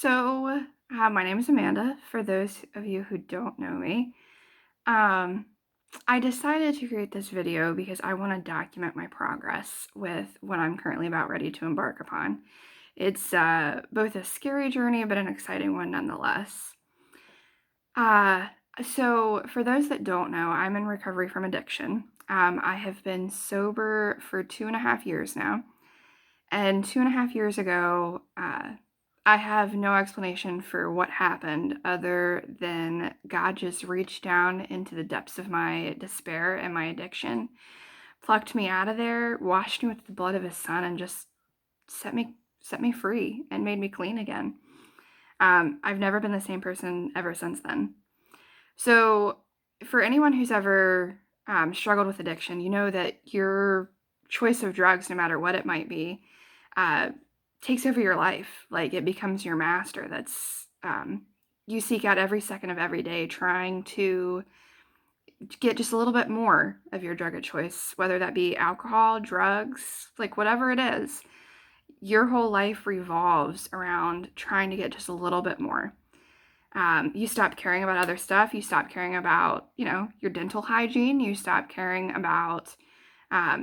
My name is Amanda, for those of you who don't know me. Um, I decided to create this video because I want to document my progress with what I'm currently about ready to embark upon. It's both a scary journey, but an exciting one nonetheless. Uh, for those that don't know, I'm in recovery from addiction. I have been sober for 2.5 years now. And 2.5 years ago, I have no explanation for what happened other than God just reached down into the depths of my despair and my addiction, plucked me out of there, washed me with the blood of his son, and just set me free and made me clean again. I've never been the same person ever since then. So, for anyone who's ever struggled with addiction, you know that your choice of drugs, no matter what it might be, uh, takes over your life. Like it becomes your master. You seek out every second of every day trying to get just a little bit more of your drug of choice, whether that be alcohol, drugs, like whatever it is. Your whole life revolves around trying to get just a little bit more. You stop caring about other stuff. You stop caring about, your dental hygiene. You stop caring about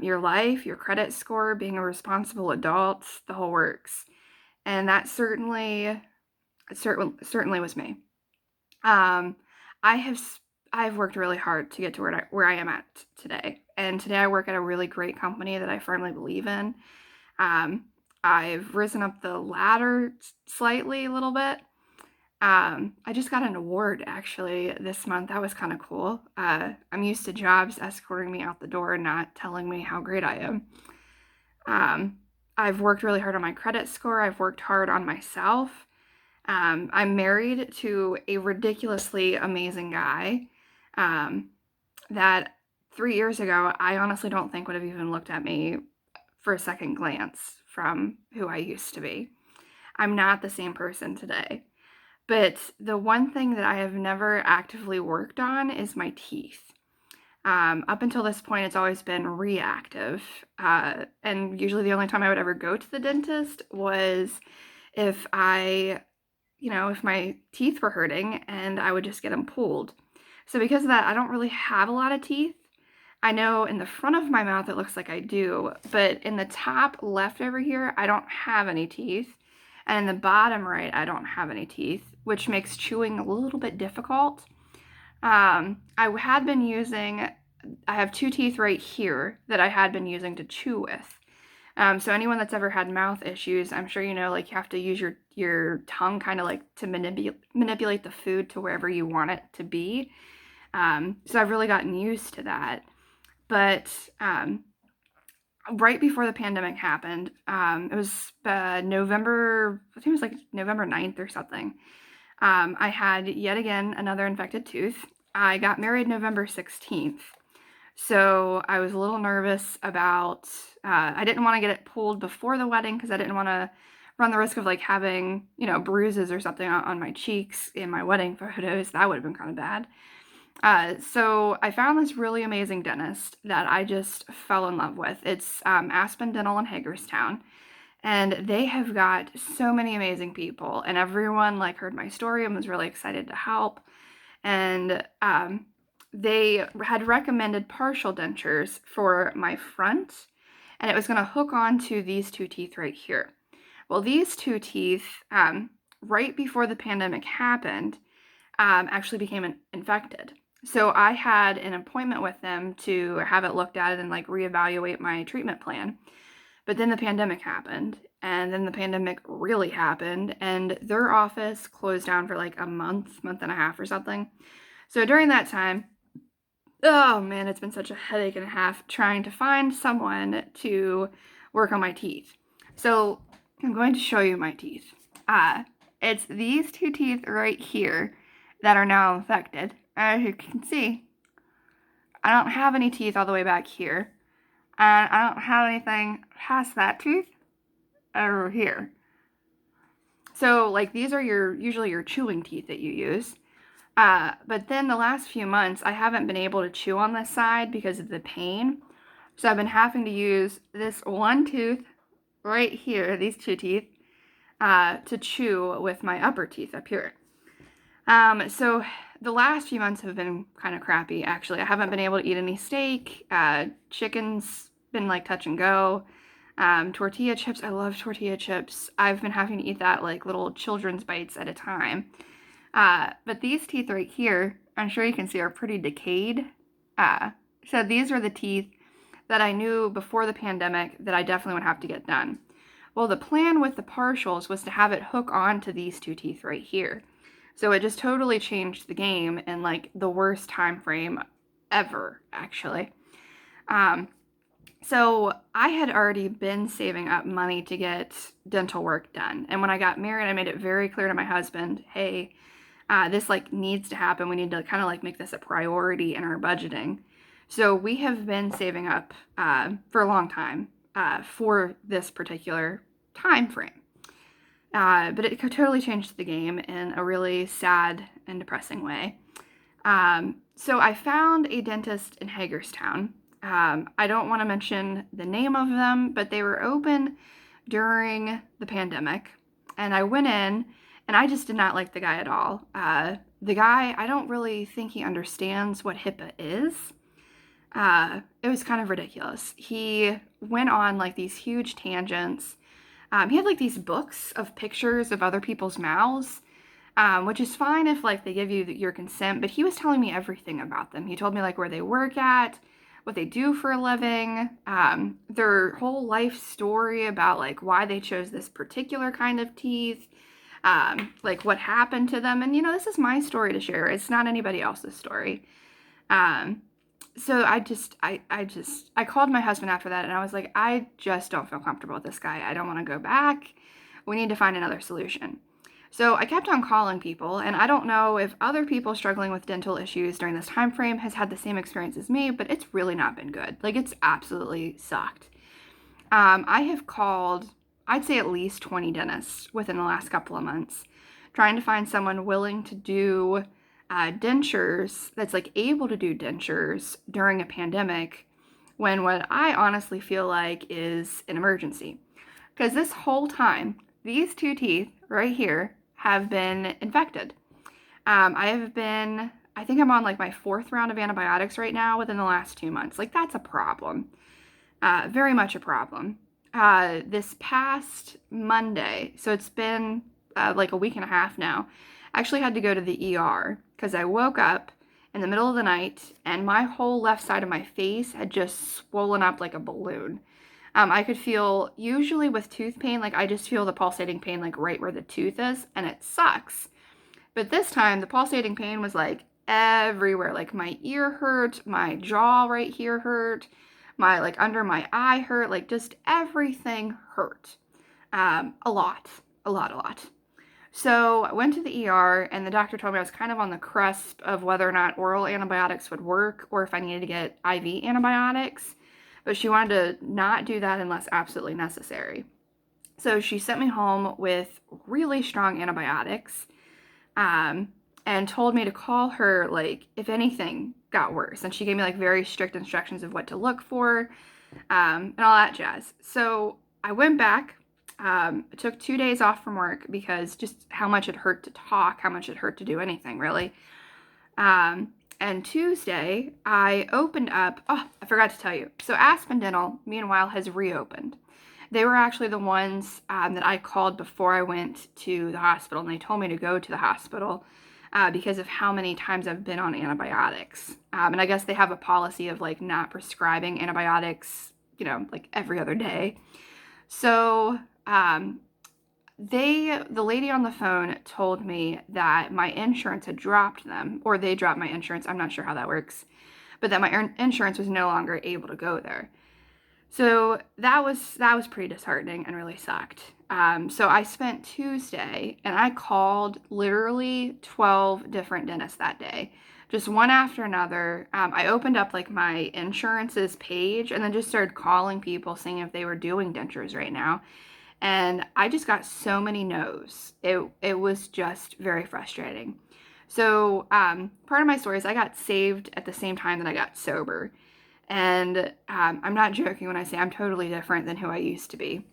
your life, your credit score, being a responsible adult, the whole works. And that certainly was me. Um, I have I've worked really hard to get to where I am at today. And today I work at a really great company that I firmly believe in. Um, I've risen up the ladder slightly a little bit. I just got an award actually this month. That was kind of cool. I'm used to jobs escorting me out the door and not telling me how great I am. Um, I've worked really hard on my credit score. I've worked hard on myself. I'm married to a ridiculously amazing guy that 3 years ago I honestly don't think would have even looked at me for a second glance from who I used to be. I'm not the same person today. But the one thing that I have never actively worked on is my teeth. Up until this point, it's always been reactive. And usually the only time I would ever go to the dentist was if if my teeth were hurting and I would just get them pulled. So because of that, I don't really have a lot of teeth. I know in the front of my mouth it looks like I do, but in the top left over here, I don't have any teeth. And in the bottom right, I don't have any teeth, which makes chewing a little bit difficult. I had been using, I have two teeth right here that I had been using to chew with. So anyone that's ever had mouth issues, I'm sure you know, like you have to use your tongue kind of like to manipulate the food to wherever you want it to be. So I've really gotten used to that. But right before the pandemic happened, it was November, I think it was like November 9th or something. I had yet again another infected tooth. I got married November 16th. So I was a little nervous about, I didn't want to get it pulled before the wedding because I didn't want to run the risk of like having, bruises or something on my cheeks in my wedding photos. That would have been kind of bad. So I found this really amazing dentist that I just fell in love with. It's Aspen Dental in Hagerstown. And they have got so many amazing people, and everyone like heard my story and was really excited to help. And they had recommended partial dentures for my front, and it was going to hook onto these two teeth right here. Well, these two teeth, right before the pandemic happened, actually became infected. So I had an appointment with them to have it looked at and like reevaluate my treatment plan. But then the pandemic happened, and then the pandemic really happened, and their office closed down for like a month and a half or something. So during that time, oh man, it's been such a headache and a half trying to find someone to work on my teeth. So I'm going to show you my teeth. It's these two teeth right here that are now infected. As you can see, I don't have any teeth all the way back here. And I don't have anything past that tooth over here. So like these are usually your chewing teeth that you use. But then the last few months, I haven't been able to chew on this side because of the pain. So I've been having to use this one tooth right here, these two teeth, to chew with my upper teeth up here. So the last few months have been kind of crappy, actually. I haven't been able to eat any steak. Chicken's been like touch and go. Tortilla chips, I love tortilla chips. I've been having to eat that like little children's bites at a time. But these teeth right here, I'm sure you can see, are pretty decayed. So these are the teeth that I knew before the pandemic that I definitely would have to get done. Well, the plan with the partials was to have it hook on to these two teeth right here. So it just totally changed the game in like the worst time frame ever, actually. So I had already been saving up money to get dental work done. And when I got married, I made it very clear to my husband, hey, this like needs to happen. We need to kind of like make this a priority in our budgeting. So we have been saving up for a long time for this particular time frame. But it totally changed the game in a really sad and depressing way. So I found a dentist in Hagerstown. I don't want to mention the name of them, but they were open during the pandemic. And I went in, and I just did not like the guy at all. The guy, I don't really think he understands what HIPAA is. It was kind of ridiculous. He went on like these huge tangents. He had like these books of pictures of other people's mouths, which is fine if like they give you your consent, but he was telling me everything about them. He told me like where they work at, what they do for a living, their whole life story about like why they chose this particular kind of teeth, like what happened to them. And you know, this is my story to share. It's not anybody else's story. So I called my husband after that and I was like, I just don't feel comfortable with this guy. I don't want to go back. We need to find another solution. So I kept on calling people, and I don't know if other people struggling with dental issues during this time frame has had the same experience as me, but it's really not been good. Like, it's absolutely sucked. I have called, I'd say at least 20 dentists within the last couple of months, trying to find someone willing to do dentures, that's like able to do dentures during a pandemic, when what I honestly feel like is an emergency. Because this whole time, these two teeth right here have been infected. I think I'm on like my 4th round of antibiotics right now within the last 2 months. Like, that's a problem. Very much a problem. This past Monday, so it's been like a week and a half now, I actually had to go to the ER because I woke up in the middle of the night and my whole left side of my face had just swollen up like a balloon. I could feel, usually with tooth pain, like I just feel the pulsating pain like right where the tooth is, and it sucks. But this time the pulsating pain was like everywhere. Like my ear hurt, my jaw right here hurt, my like under my eye hurt, like just everything hurt. A lot. So I went to the ER and the doctor told me I was kind of on the cusp of whether or not oral antibiotics would work or if I needed to get IV antibiotics. But she wanted to not do that unless absolutely necessary. So she sent me home with really strong antibiotics, and told me to call her like if anything got worse. And she gave me like very strict instructions of what to look for, and all that jazz. So I went back. I took 2 days off from work because just how much it hurt to talk, how much it hurt to do anything really. And Tuesday, I opened up, oh, I forgot to tell you. So Aspen Dental, meanwhile, has reopened. They were actually the ones that I called before I went to the hospital, and they told me to go to the hospital because of how many times I've been on antibiotics. And I guess they have a policy of like not prescribing antibiotics, you know, like every other day. So the lady on the phone told me that my insurance had dropped them, or they dropped my insurance. I'm not sure how that works, but that my insurance was no longer able to go there. So that was pretty disheartening and really sucked. So I spent Tuesday and I called literally 12 different dentists that day, just one after another. I opened up like my insurance's page and then just started calling people, seeing if they were doing dentures right now. And I just got so many no's. It was just very frustrating. So part of my story is I got saved at the same time that I got sober. And I'm not joking when I say I'm totally different than who I used to be.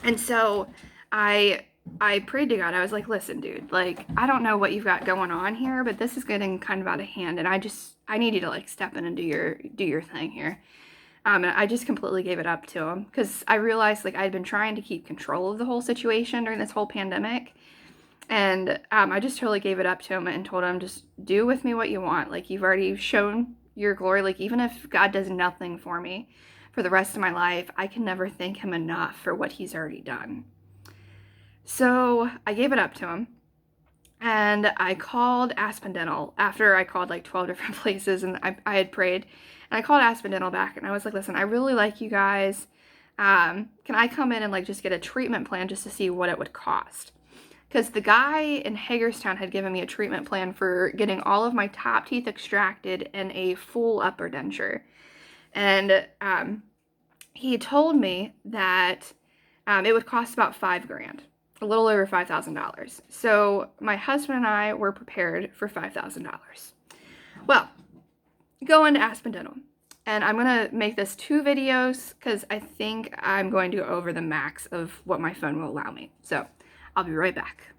And so I I prayed to God. I was like, listen, dude, like, I don't know what you've got going on here, but this is getting kind of out of hand. And I need you to like step in and do your thing here. And I just completely gave it up to him because I realized like I'd been trying to keep control of the whole situation during this whole pandemic. And I just totally gave it up to him and told him, just do with me what you want. Like, you've already shown your glory. Like, even if God does nothing for me for the rest of my life, I can never thank him enough for what he's already done. So I gave it up to him. And I called Aspen Dental after I called like 12 different places and I had prayed. And I called Aspen Dental back and I was like, listen, I really like you guys. Can I come in and like just get a treatment plan just to see what it would cost? Because the guy in Hagerstown had given me a treatment plan for getting all of my top teeth extracted and a full upper denture. And he told me that it would cost about $5,000, a little over $5,000. So my husband and I were prepared for $5,000. Well, go into Aspen Dental. And I'm going to make this 2 videos because I think I'm going to go over the max of what my phone will allow me. So I'll be right back.